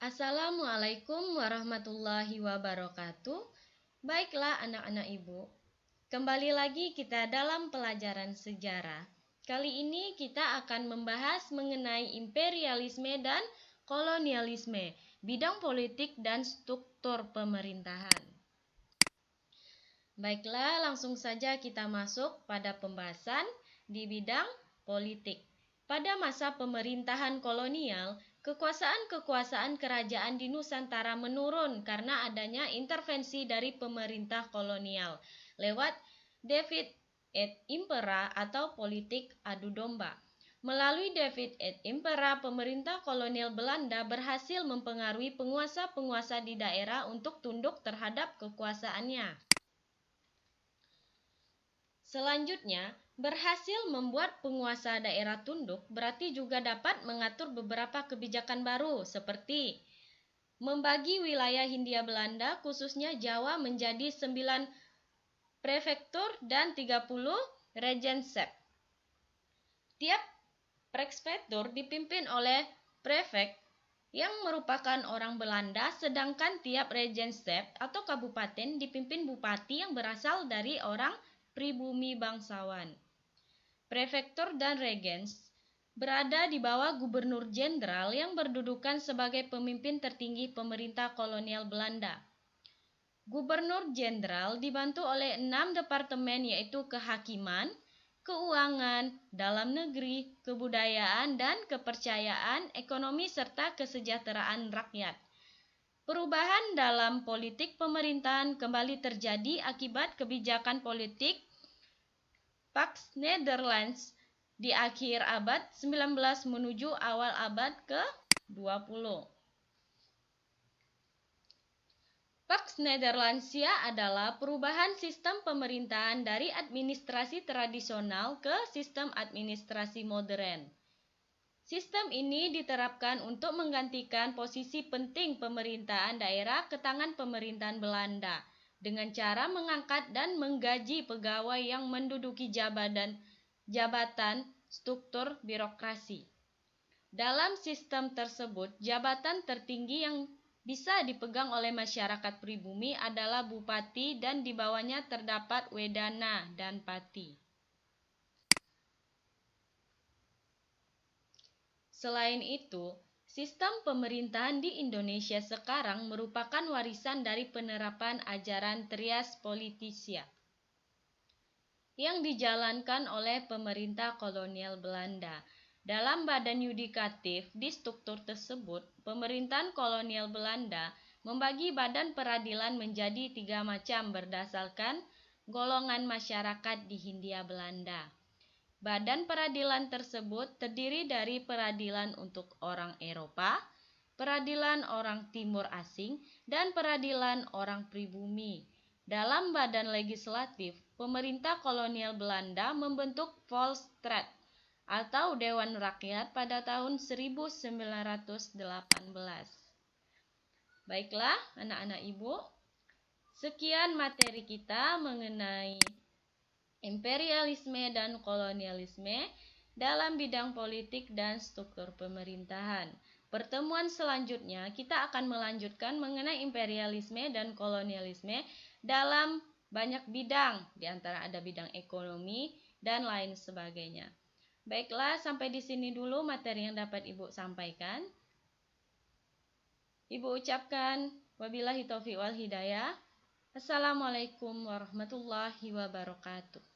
Assalamualaikum warahmatullahi wabarakatuh. Baiklah anak-anak ibu, kembali lagi kita dalam pelajaran sejarah. Kali ini kita akan membahas mengenai imperialisme dan kolonialisme, bidang politik dan struktur pemerintahan. Baiklah, langsung saja kita masuk pada pembahasan di bidang politik. Pada masa pemerintahan kolonial, kekuasaan kerajaan di Nusantara menurun karena adanya intervensi dari pemerintah kolonial lewat divide et impera atau politik adu domba. Melalui divide et impera, pemerintah kolonial Belanda berhasil mempengaruhi penguasa-penguasa di daerah untuk tunduk terhadap kekuasaannya. Selanjutnya, berhasil membuat penguasa daerah tunduk berarti juga dapat mengatur beberapa kebijakan baru seperti membagi wilayah Hindia Belanda khususnya Jawa menjadi 9 prefektur dan 30 regentschaft. Tiap prefektur dipimpin oleh prefek yang merupakan orang Belanda, sedangkan tiap regentschaft atau kabupaten dipimpin bupati yang berasal dari orang pribumi bangsawan. Prefektur dan regens berada di bawah gubernur jenderal yang berdudukan sebagai pemimpin tertinggi pemerintah kolonial Belanda. Gubernur jenderal dibantu oleh 6 departemen yaitu kehakiman, keuangan, dalam negeri, kebudayaan dan kepercayaan, ekonomi serta kesejahteraan rakyat. Perubahan dalam politik pemerintahan kembali terjadi akibat kebijakan politik Pax Netherlands di akhir abad 19 menuju awal abad ke-20. Pax Netherlandsia adalah perubahan sistem pemerintahan dari administrasi tradisional ke sistem administrasi modern. Sistem ini diterapkan untuk menggantikan posisi penting pemerintahan daerah ke tangan pemerintahan Belanda dengan cara mengangkat dan menggaji pegawai yang menduduki jabatan struktur birokrasi. Dalam sistem tersebut, jabatan tertinggi yang bisa dipegang oleh masyarakat pribumi adalah bupati dan di bawahnya terdapat wedana dan pati. Selain itu, sistem pemerintahan di Indonesia sekarang merupakan warisan dari penerapan ajaran Trias Politica yang dijalankan oleh pemerintah kolonial Belanda. Dalam badan yudikatif di struktur tersebut, pemerintahan kolonial Belanda membagi badan peradilan menjadi 3 macam berdasarkan golongan masyarakat di Hindia Belanda. Badan peradilan tersebut terdiri dari peradilan untuk orang Eropa, peradilan orang Timur Asing, dan peradilan orang pribumi. Dalam badan legislatif, pemerintah kolonial Belanda membentuk Volksraad atau Dewan Rakyat pada tahun 1918. Baiklah, anak-anak ibu, sekian materi kita mengenai imperialisme dan kolonialisme dalam bidang politik dan struktur pemerintahan. Pertemuan selanjutnya kita akan melanjutkan mengenai imperialisme dan kolonialisme dalam banyak bidang, di antara ada bidang ekonomi dan lain sebagainya. Baiklah, sampai di sini dulu materi yang dapat Ibu sampaikan. Ibu ucapkan wabillahi taufiq wal hidayah. Assalamualaikum warahmatullahi wabarakatuh.